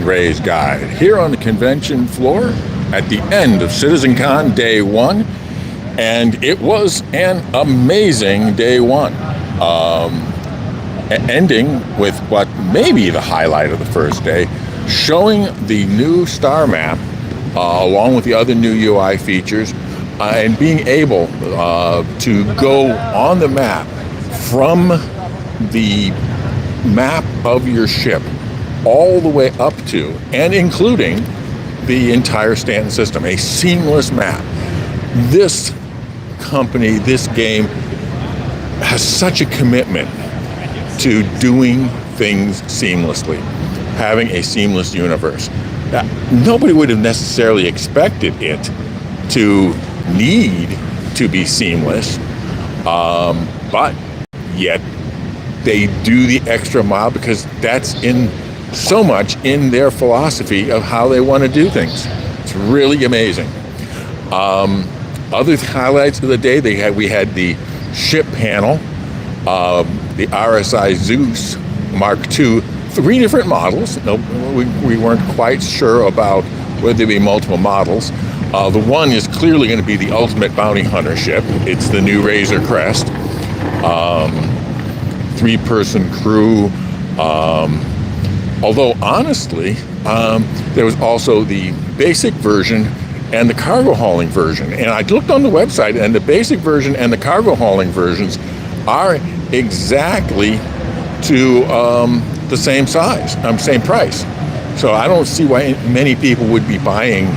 Ray's Guide, here on the convention floor at the end of Citizencon Day 1. And it was an amazing Day 1. Ending with what may be the highlight of the first day, showing the new star map along with the other new UI features, and being able to go on the map from the map of your ship all the way up to and including the entire Stanton system, a seamless map. This company, this game, has such a commitment to doing things seamlessly, having a seamless universe. Nobody would have necessarily expected it to need to be seamless, but yet they do the extra mile because that's in so much in their philosophy of how they want to do things. It's really amazing. Other highlights of the day, we had the ship panel, the RSI Zeus Mark II, 3 different models. We weren't quite sure about whether there'd be multiple models. The one is clearly going to be the ultimate bounty hunter ship. It's the new Razor Crest. 3-person crew. Although honestly, there was also the basic version and the cargo hauling version. And I looked on the website, and the basic version and the cargo hauling versions are exactly to the same size, same price. So I don't see why many people would be buying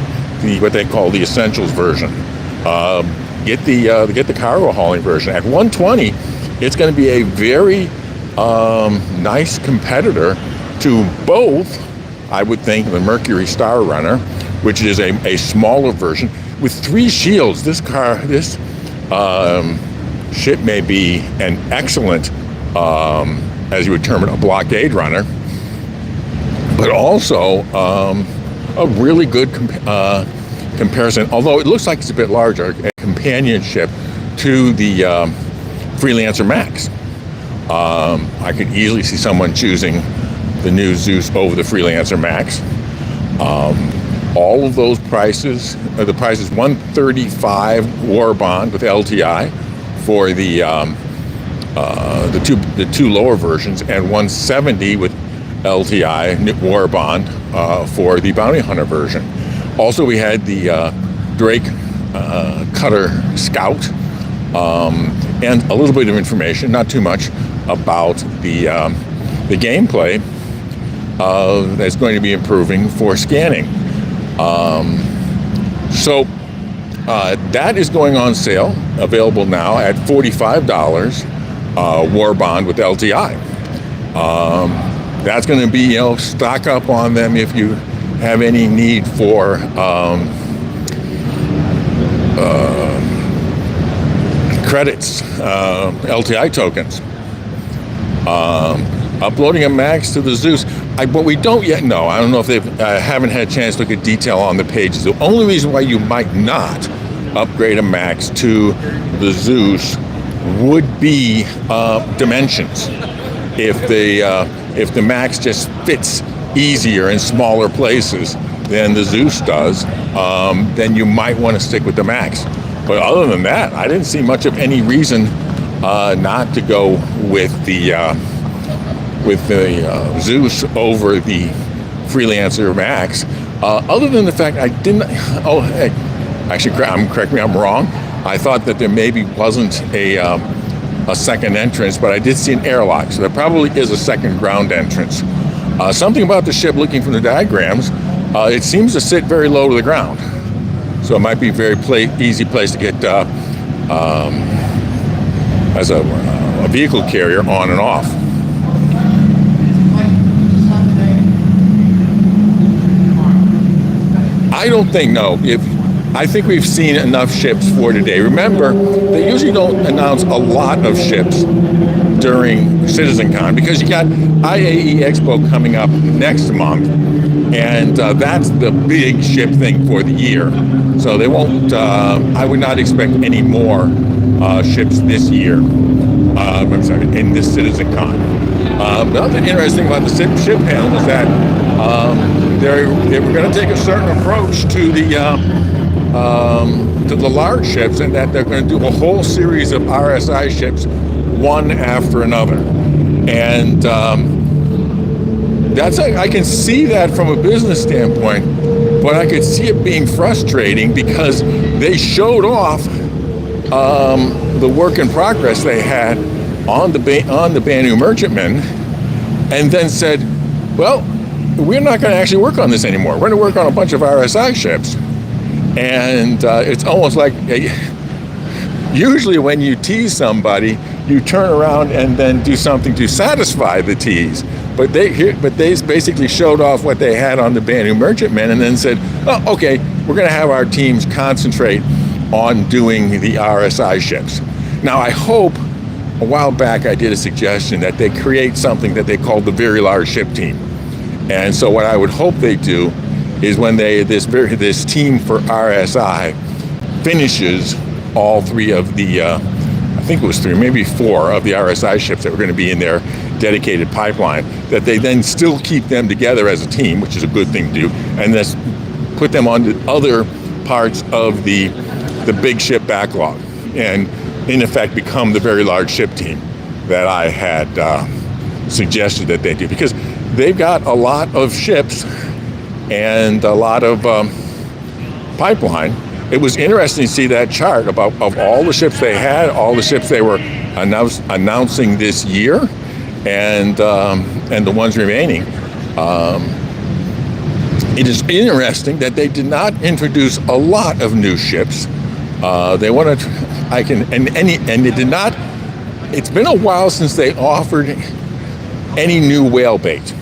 what they call the essentials version. Get the cargo hauling version at $120. It's going to be a very nice competitor to both, I would think, the Mercury Star Runner, which is a smaller version with 3 shields. This ship may be an excellent, as you would term it, a blockade runner, but also a really good comparison, although it looks like it's a bit larger, a companionship to the Freelancer Max. I could easily see someone choosing the new Zeus over the Freelancer Max. All of those prices, the price is $135 War Bond with LTI for the two lower versions, and $170 with LTI War Bond for the Bounty Hunter version. Also, we had the Drake Cutter Scout, and a little bit of information, not too much, about the gameplay that's going to be improving for scanning. So that is going on sale, available now at $45 War Bond with LTI. That's going to be, stock up on them if you have any need for credits, LTI tokens. Uploading a max to the Zeus. What we don't yet know, I don't know if they haven't had a chance to look at detail on the pages. The only reason why you might not upgrade a max to the Zeus would be dimensions. If the max just fits easier in smaller places than the Zeus does, then you might want to stick with the max. But other than that, I didn't see much of any reason not to go with the Zeus over the Freelancer Max. Other than the fact I didn't. Oh, hey, actually, correct me, I'm wrong. I thought that there maybe wasn't a second entrance, but I did see an airlock, so there probably is a second ground entrance. Something about the ship, looking from the diagrams, it seems to sit very low to the ground, so it might be a very easy place to get as a vehicle carrier on and off. I don't think, no. I think we've seen enough ships for today. Remember, they usually don't announce a lot of ships during Citizencon because you got IAE Expo coming up next month, and that's the big ship thing for the year. So they won't, I would not expect any more ships this year. I'm sorry, in this Citizencon. The other interesting about the ship panel is that they were going to take a certain approach to the large ships, and that they're going to do a whole series of RSI ships, one after another. And I can see that from a business standpoint, but I could see it being frustrating because they showed off the work in progress they had on the Banu Merchantman, and then said, well, we're not going to actually work on this anymore. We're going to work on a bunch of RSI ships. And it's almost like, usually when you tease somebody, you turn around and then do something to satisfy the tease. But they basically showed off what they had on the Banu Merchantman and then said, oh, okay, we're going to have our teams concentrate on doing the RSI ships. Now, I hope, a while back I did a suggestion that they create something that they called the Very Large Ship Team. And so what I would hope they do is when this team for RSI finishes all three of the, I think it was three, maybe four of the RSI ships that were going to be in their dedicated pipeline, that they then still keep them together as a team, which is a good thing to do, and then put them on the other parts of the big ship backlog, and in effect become the Very Large Ship Team that I had suggested that they do, because they've got a lot of ships and a lot of pipeline. It was interesting to see that chart of all the ships they had, all the ships they were announcing this year, and the ones remaining. It is interesting that they did not introduce a lot of new ships. They wanted, and they did not. It's been a while since they offered any new whale bait.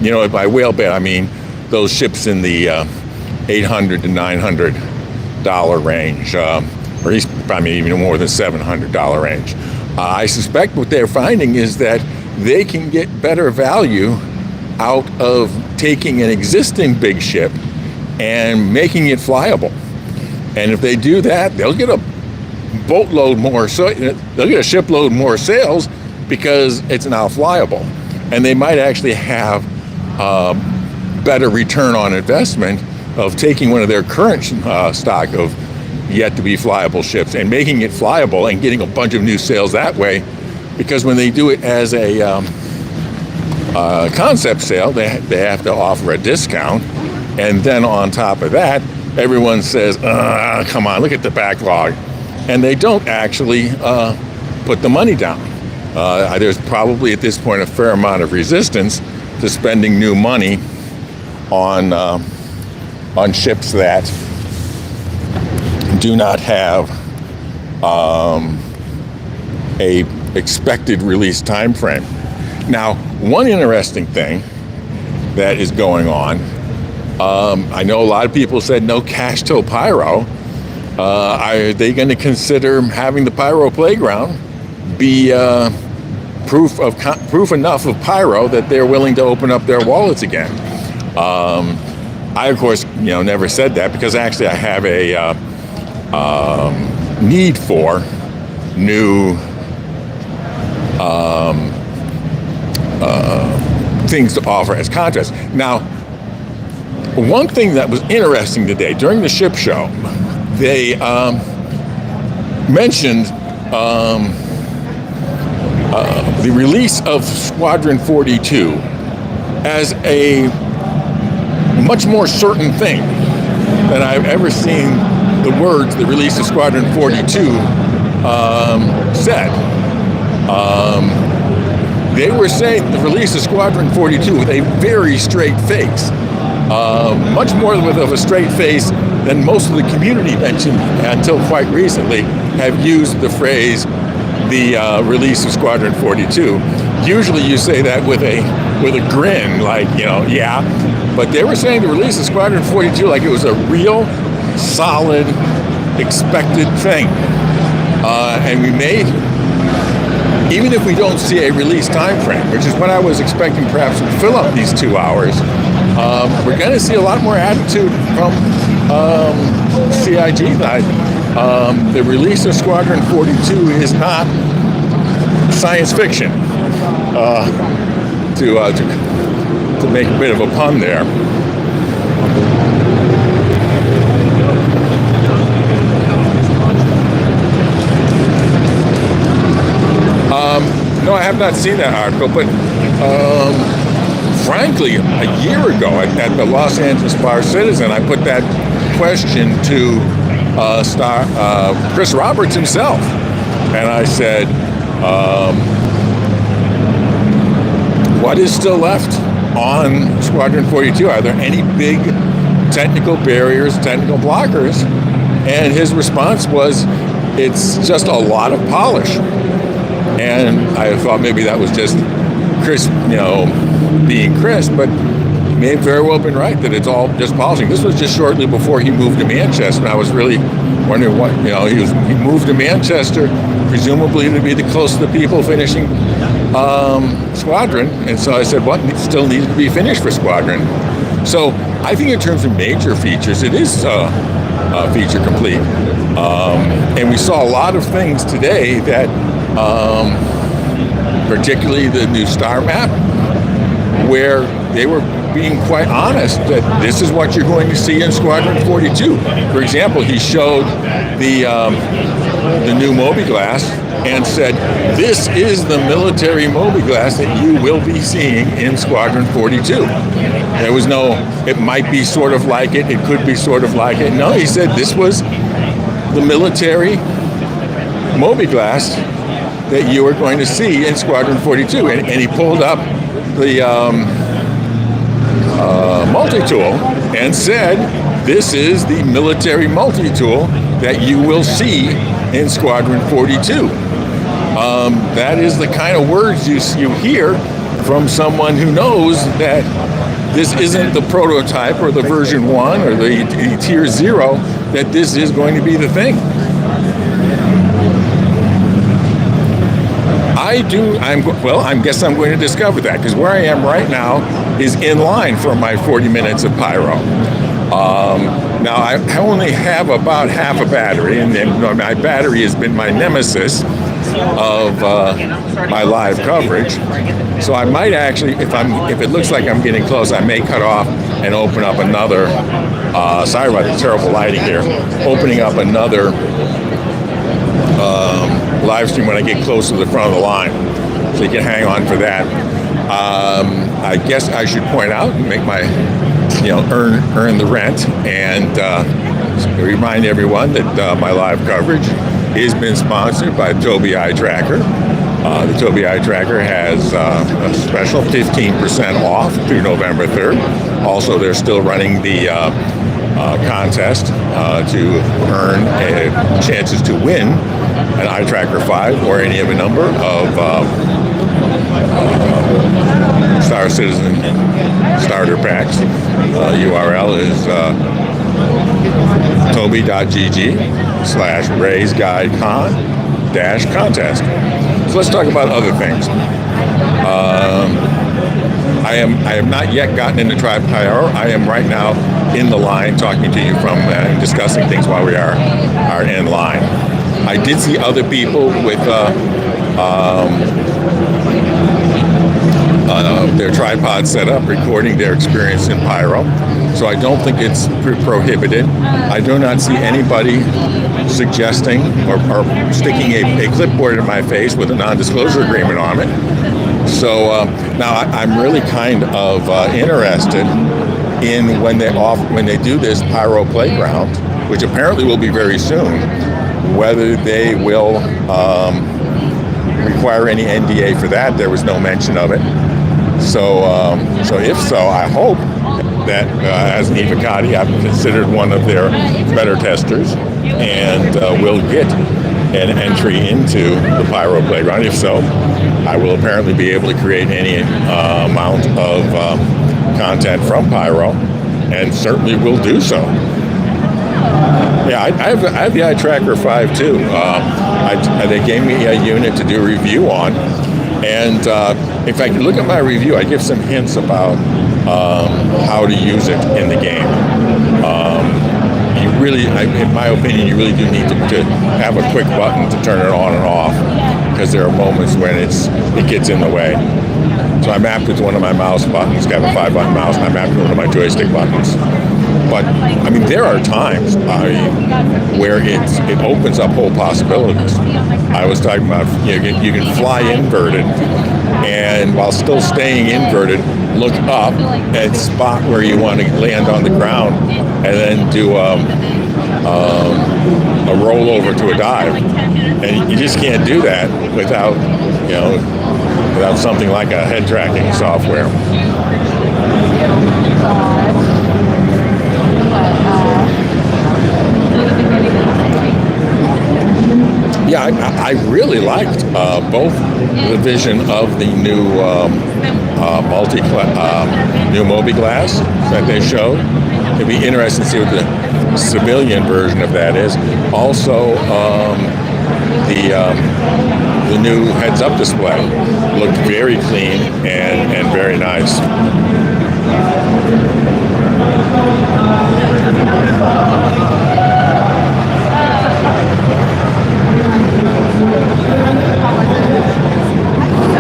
You know, by whale bait I mean those ships in the $800 to $900 range, or at least probably even more than $700 range. I suspect what they're finding is that they can get better value out of taking an existing big ship and making it flyable. And if they do that, they'll get a boatload more, so they'll get a shipload more sales because it's now flyable. And they might actually have better return on investment of taking one of their current stock of yet to be flyable ships and making it flyable and getting a bunch of new sales that way. Because when they do it as a concept sale, they have to offer a discount, and then on top of that, everyone says, come on, look at the backlog, and they don't actually put the money down. There's probably at this point a fair amount of resistance to spending new money on ships that do not have a expected release time frame. Now, one interesting thing that is going on, I know a lot of people said no cash till pyro. Are they going to consider having the pyro playground be proof enough of pyro that they're willing to open up their wallets again? I, of course, never said that, because actually I have a need for new things to offer as contrast. Now, one thing that was interesting today during the ship show, they mentioned the release of Squadron 42 as a much more certain thing than I've ever seen the words "the release of Squadron 42" said. They were saying the release of Squadron 42 with a very straight face, much more of a straight face than most of the community mentioned until quite recently have used the phrase "the release of Squadron 42." Usually you say that with a grin, like, yeah. But they were saying the release of Squadron 42 like it was a real, solid, expected thing. And we may, even if we don't see a release time frame, which is what I was expecting perhaps to fill up these 2 hours, we're going to see a lot more attitude from CIG that the release of Squadron 42 is not science fiction, to make a bit of a pun there. No, I have not seen that article, but frankly, a year ago at the Los Angeles Bar-Citizen, I put that question to Chris Roberts himself, and I said, what is still left on Squadron 42? Are there any big technical barriers, technical blockers? And his response was, it's just a lot of polish. And I thought maybe that was just Chris, being Chris, but he may have very well been right that it's all just polishing. This was just shortly before he moved to Manchester, and I was really wondering what, he moved to Manchester, presumably to be the close to the people finishing Squadron, and so I said, what still needs to be finished for Squadron? So I think in terms of major features, it is feature complete, and we saw a lot of things today that, particularly the new star map, where they were being quite honest that this is what you're going to see in Squadron 42. For example, he showed the new mobiGlas and said, this is the military mobiGlas that you will be seeing in Squadron 42. There was no, it might be sort of like it could be sort of like it. No, he said this was the military mobiGlas that you are going to see in Squadron 42. And he pulled up the multi-tool and said, this is the military multi-tool that you will see in Squadron 42. That is the kind of words you hear from someone who knows that this isn't the prototype or the version 1 or the tier 0, that this is going to be the thing. I guess I'm going to discover that, because where I am right now is in line for my 40 minutes of pyro. Now, I only have about half a battery, and my battery has been my nemesis of my live coverage. So I might actually, if it looks like I'm getting close, I may cut off and open up another, sorry about the terrible lighting here, opening up another live stream when I get close to the front of the line, so you can hang on for that. I guess I should point out and make my, earn the rent, and remind everyone that my live coverage has been sponsored by Tobii Eye Tracker. The Tobii Eye Tracker has a special 15% off through November 3rd. Also, they're still running the contest to earn chances to win an Eye Tracker 5 or any of a number of Star Citizen starter packs. URL is tobii.gg/RaysGuideCon-contest. So let's talk about other things. I have not yet gotten into Tribe Pyro. I am right now in the line talking to you from discussing things while we are in line. I did see other people with their tripod set up, recording their experience in Pyro. So I don't think it's prohibited. I do not see anybody suggesting or sticking a clipboard in my face with a non-disclosure agreement on it. So now I'm really kind of interested in when they do this Pyro Playground, which apparently will be very soon, whether they will require any NDA for that. There was no mention of it. So if so, I hope that as an Evocati, I've considered one of their beta testers and will get an entry into the Pyro Playground. If so, I will apparently be able to create any amount of content from Pyro, and certainly will do so. Yeah, I have the Eye Tracker 5 too. They gave me a unit to do a review on, and if I can look at my review, I give some hints about how to use it in the game. You really, in my opinion, you really do need to have a quick button to turn it on and off, because there are moments when it gets in the way. So I mapped it to one of my mouse buttons. I have a 5-button mouse, and I mapped it to one of my joystick buttons. But I mean, there are times where it opens up whole possibilities. I was talking about you can fly inverted, and while still staying inverted, look up and spot where you want to land on the ground, and then do a rollover to a dive. And you just can't do that without something like a head tracking software. Yeah, I really liked both the vision of the new new Mobi glass that they showed. It'd be interesting to see what the civilian version of that is. Also, the new heads-up display looked very clean and very nice.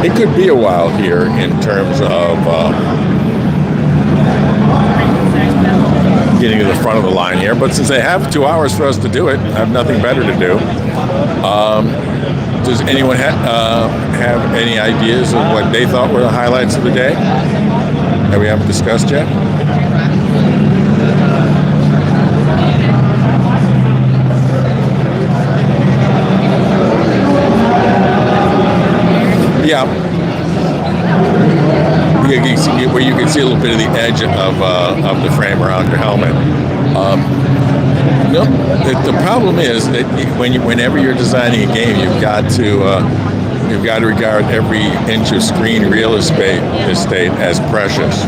It could be a while here in terms of getting to the front of the line here, but since they have 2 hours for us to do it, I have nothing better to do. Does anyone have any ideas of what they thought were the highlights of the day that we haven't discussed yet? Yeah, where you can see a little bit of the edge of the frame around your helmet. The problem is that whenever you're designing a game, you've got to regard every inch of screen real estate as precious,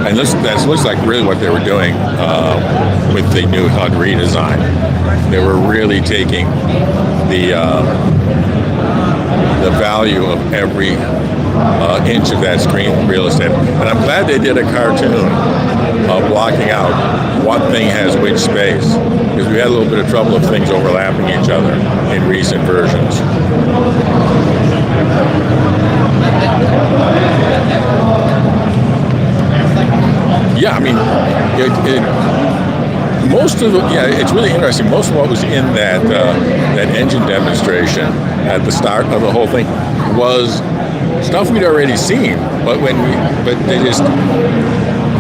and that looks like really what they were doing with the new HUD redesign. They were really taking the value of every inch of that screen real estate. And I'm glad they did a cartoon blocking out what thing has which space, because we had a little bit of trouble of things overlapping each other in recent versions. Yeah, I mean, it's really interesting. Most of what was in that engine demonstration at the start of the whole thing was stuff we'd already seen, but they just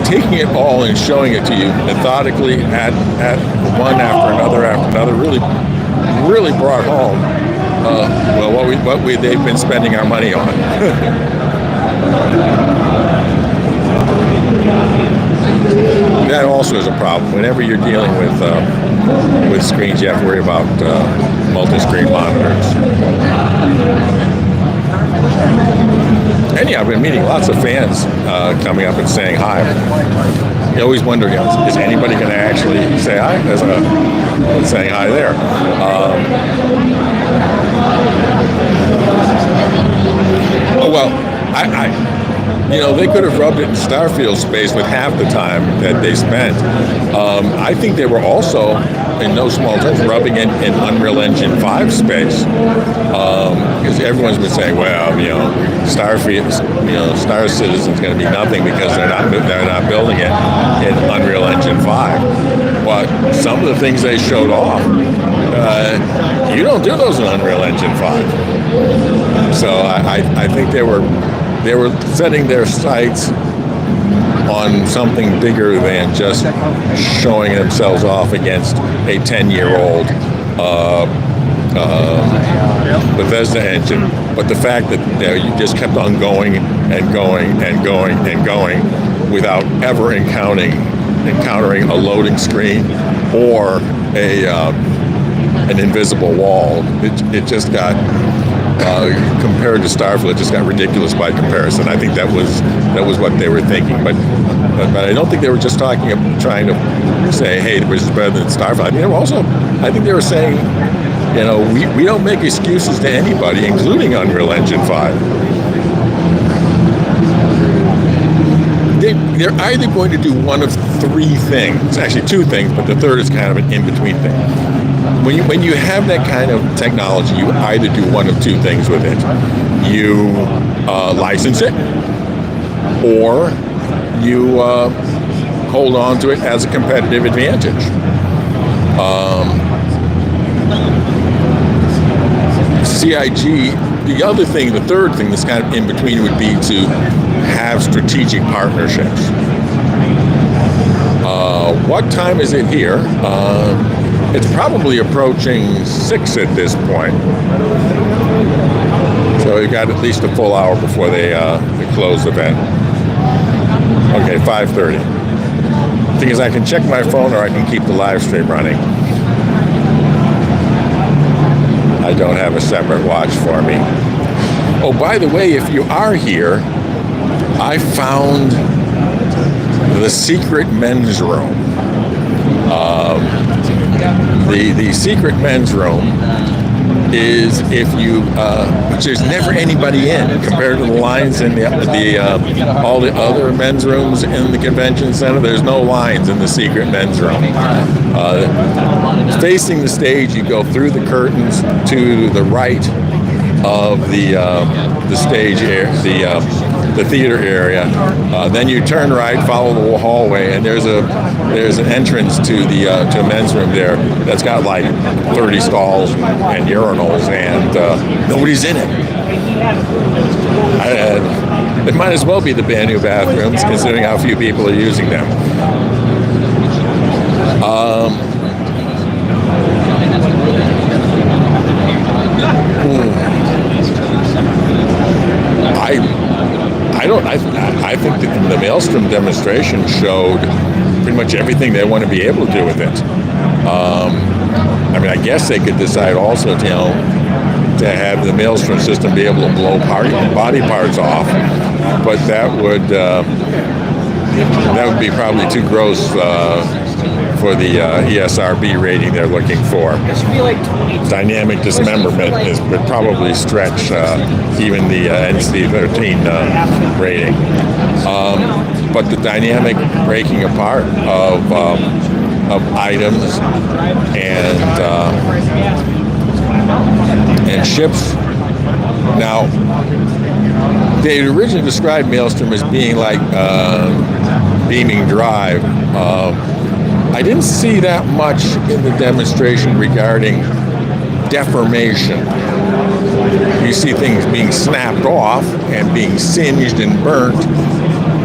taking it all and showing it to you methodically at one after another really brought home what they've been spending our money on. That also is a problem. Whenever you're dealing with screens, you have to worry about multi-screen monitors. Anyhow, I've been meeting lots of fans coming up and saying hi. You always wonder, is anybody going to actually say hi? As saying hi there. They could have rubbed it in Starfield space with half the time that they spent. I think they were also, in no small terms, rubbing it in Unreal Engine 5 space. Because everyone's been saying, Starfield, Star Citizen's going to be nothing because they're not building it in Unreal Engine 5. But some of the things they showed off, you don't do those in Unreal Engine 5. So I think they were setting their sights on something bigger than just showing themselves off against a 10-year-old Bethesda engine. But the fact that you just kept on going and going and going and going without ever encountering a loading screen or an invisible wall, it just got compared to Starfield, it just got ridiculous by comparison. I think that was what they were thinking, but I don't think they were just trying to say, hey, this is better than Starfield. I mean, I think they were saying, we don't make excuses to anybody, including Unreal Engine 5. They're either going to do one of three things, actually two things, but the third is kind of an in-between thing. When you have that kind of technology, you either do one of two things with it. You license it, or you hold on to it as a competitive advantage. CIG, the third thing that's kind of in between would be to have strategic partnerships. What time is it here? It's probably approaching 6 at this point. So we've got at least a full hour before they close the event. Okay, 5:30. The thing is, I can check my phone or I can keep the live stream running. I don't have a separate watch for me. Oh, by the way, if you are here, I found the secret men's room. The secret men's room is if you, which there's never anybody in compared to the lines in all the other men's rooms in the convention center. There's no lines in the secret men's room. Facing the stage, you go through the curtains to the right of the stage area, the theater area. Then you turn right, follow the hallway, and there's an entrance to a men's room there that's got like 30 stalls and urinals, and nobody's in it. It might as well be the brand new bathrooms, considering how few people are using them. I think that the Maelstrom demonstration showed pretty much everything they want to be able to do with it. I mean, I guess they could decide also to have the Maelstrom system be able to blow body parts off, but that would be probably too gross for the ESRB rating they're looking for. Dynamic dismemberment would probably stretch even the NC-13 rating. But the dynamic breaking apart of items and ships. Now, they originally described Maelstrom as being like beaming drive. I didn't see that much in the demonstration regarding deformation. You see things being snapped off and being singed and burnt,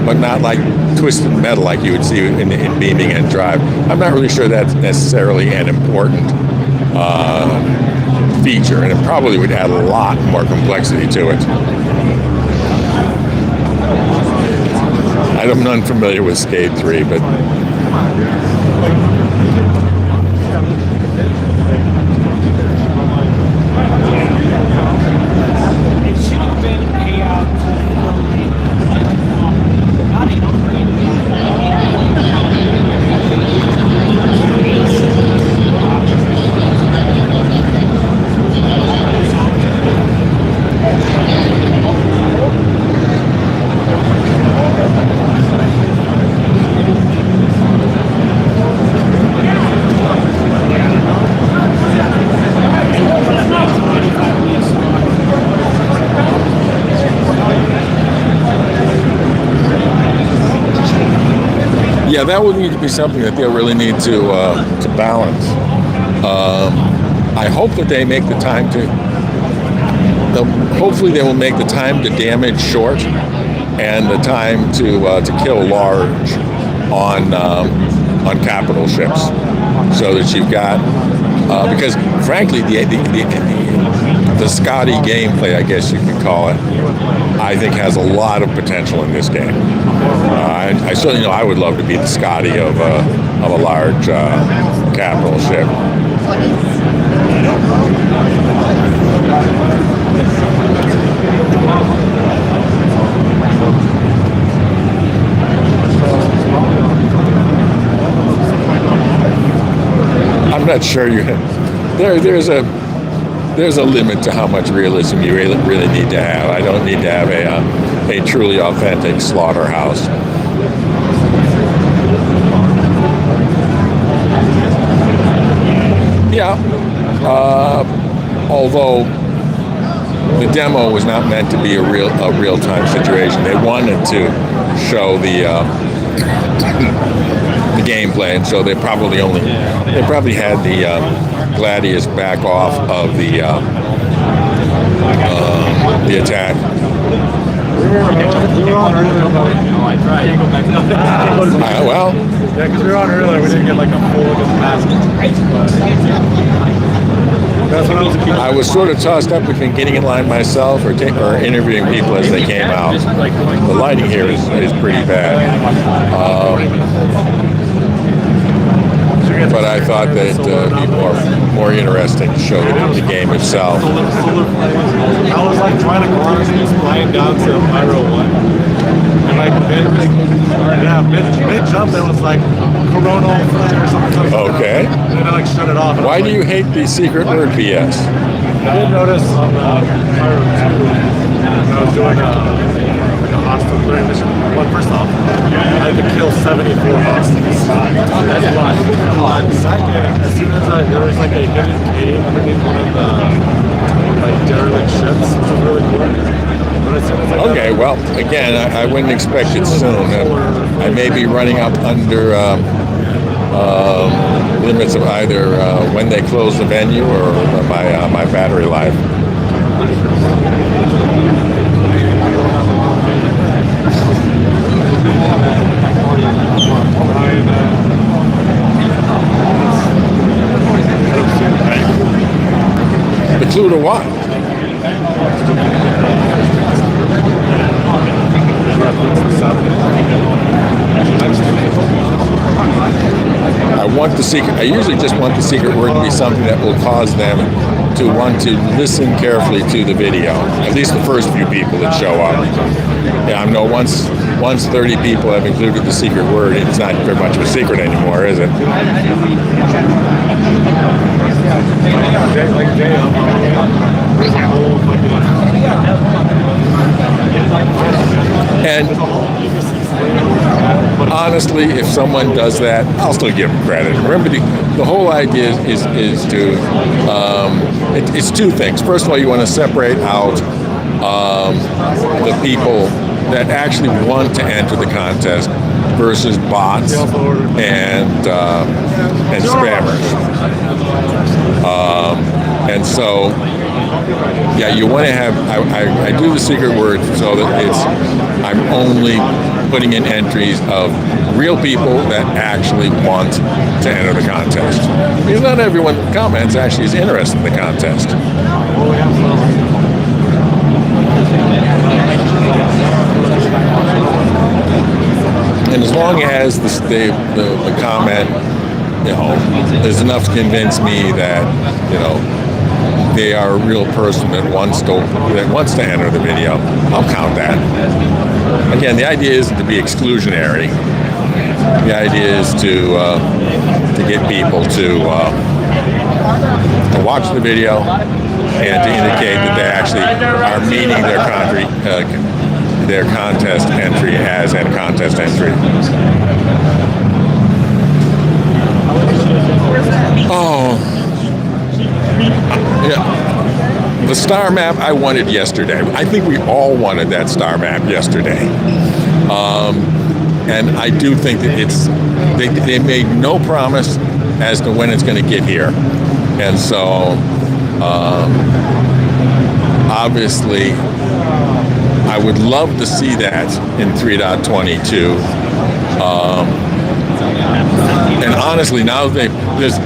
but not like twisted metal like you would see in beaming and drive. I'm not really sure that's necessarily an important feature, and it probably would add a lot more complexity to it. I'm unfamiliar with Skate 3, but yeah, that would need to be something that they'll really need to balance. I hope that they make the time hopefully they will make the time to damage short and the time to kill large on capital ships, so that you've got because frankly the Scotty gameplay, I guess you could call it, I think has a lot of potential in this game. I certainly know I would love to be the Scotty of a large capital ship. I'm not sure there's a limit to how much realism you really need to have. I don't need to have a truly authentic slaughterhouse. Yeah, although the demo was not meant to be a real-time situation. They wanted to show the gameplay, and so they probably had the Gladius back off of the attack. Well, yeah, because we were on earlier, we didn't get like a full look at the basket. That's what I was sort of tossed up between getting in line myself or interviewing people as they came out. The lighting here is pretty bad. But I thought that it'd be more interesting to show the game itself. I was like trying to cross this flying down to Pyro 1. And like mid jump there was like coronal flare or something. Okay. And then I like shut it off. Why do you hate the secret word BS? I did notice on Pyro 2 when I was doing like a hostile clearing mission. Well, first off, I had to kill 74 hostiles. That's one. Second, as soon as there was like a hidden cave underneath one of the like derelict ships, which was really cool. Okay, well, again, I wouldn't expect it soon. I may be running up under limits of either when they close the venue or my battery life. The clue to what? I want the secret. I usually just want the secret word to be something that will cause them to want to listen carefully to the video. At least the first few people that show up. Yeah, I know once 30 people have included the secret word, it's not very much of a secret anymore, is it? And honestly, if someone does that, I'll still give them credit. Remember, the whole idea is to it's two things. First of all, you want to separate out the people that actually want to enter the contest versus bots and spammers. And so, yeah, you want to have. I do the secret word so that I'm only putting in entries of real people that actually want to enter the contest. Because not everyone that comments actually is interested in the contest. And as long as the comment, is enough to convince me that, they are a real person that wants to enter the video, I'll count that. Again, the idea isn't to be exclusionary. The idea is to get people to watch the video and to indicate that they actually are meeting their contest entry as a contest entry. Oh. Yeah. The star map I wanted yesterday. I think we all wanted that star map yesterday. And I do think that they made no promise as to when it's going to get here. And so, obviously, I would love to see that in 3.22. And honestly, now there's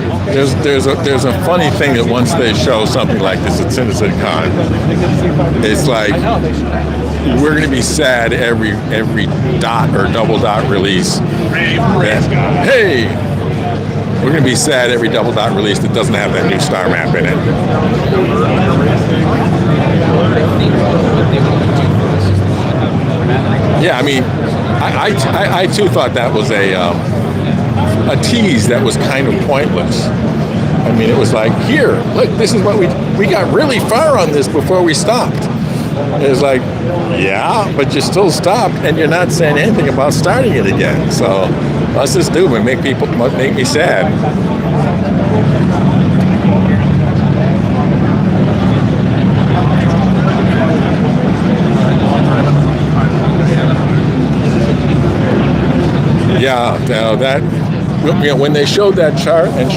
a funny thing that once they show something like this at Citizencon, it's like we're going to be sad every dot or double dot release. Hey, we're going to be sad every double dot release that doesn't have that new star map in it. Yeah, I mean, I too thought that was a tease that was kind of pointless. I mean, it was like, here, look, this is what we got really far on this before we stopped. It was like, yeah, but you still stopped, and you're not saying anything about starting it again. So let's just do it. Make me sad. Yeah, now that, when they showed that chart and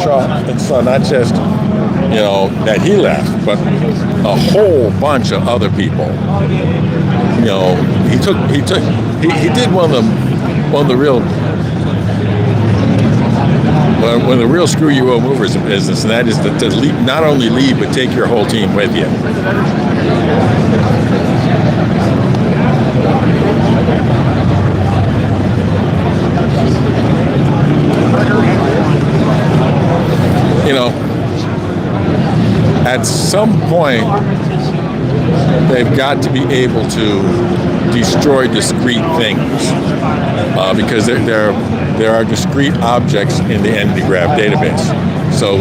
saw not just, that he left, but a whole bunch of other people. He did one of the real screw you old movers in business, and that is to leave, not only leave but take your whole team with you. At some point, they've got to be able to destroy discrete things because there are discrete objects in the entity graph database. So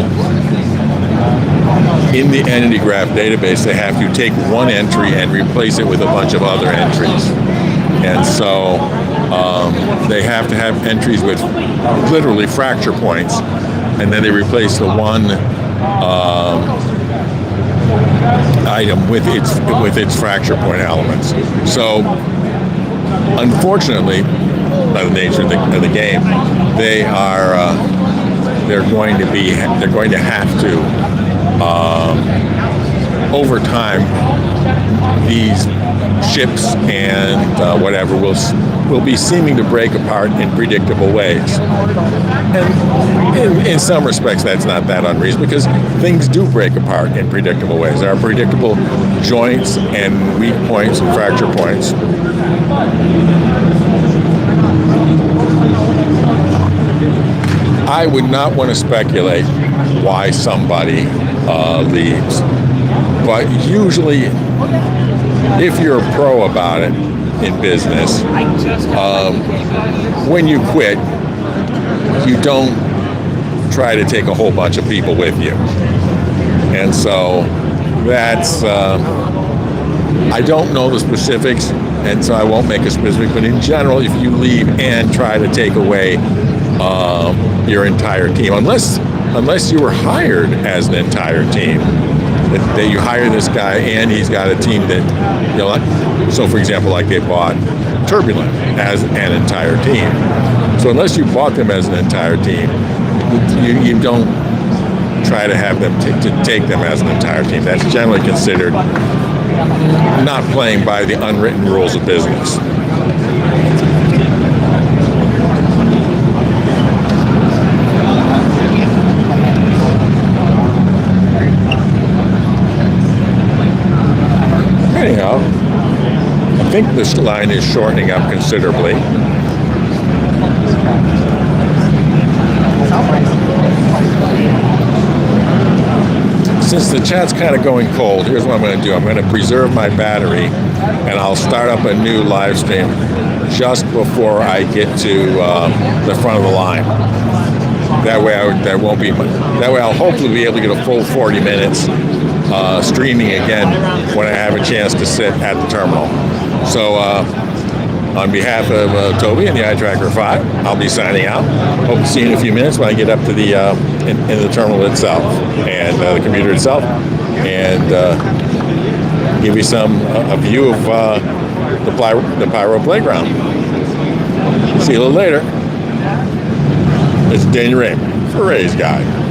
in the entity graph database, they have to take one entry and replace it with a bunch of other entries. And so they have to have entries with literally fracture points, and then they replace the one item with its fracture point elements. So, unfortunately, by the nature of the game, they're going to have to over time, these ships and whatever will be seeming to break apart in predictable ways. And in some respects, that's not that unreasonable, because things do break apart in predictable ways. There are predictable joints and weak points and fracture points. I would not want to speculate why somebody leaves. But usually, if you're a pro about it in business, when you quit, you don't try to take a whole bunch of people with you. And so that's, I don't know the specifics, and so I won't make a specific, but in general, if you leave and try to take away your entire team, unless you were hired as an entire team, that you hire this guy and he's got a team that, so for example, like they bought Turbulent as an entire team. So unless you bought them as an entire team, you don't try to have them to take them as an entire team. That's generally considered not playing by the unwritten rules of business. Anyhow, I think this line is shortening up considerably. Since the chat's kind of going cold, here's what I'm going to do. I'm going to preserve my battery, and I'll start up a new live stream just before I get to the front of the line. That way, I'll hopefully be able to get a full 40 minutes streaming again when I have a chance to sit at the terminal. So, on behalf of Tobii and the iTracker 5, I'll be signing out. Hope to see you in a few minutes when I get up to the in the terminal itself and the computer itself, and give you a view of the Pyro Playground. See you a little later. It's Daniel Raymond for Ray's Guide.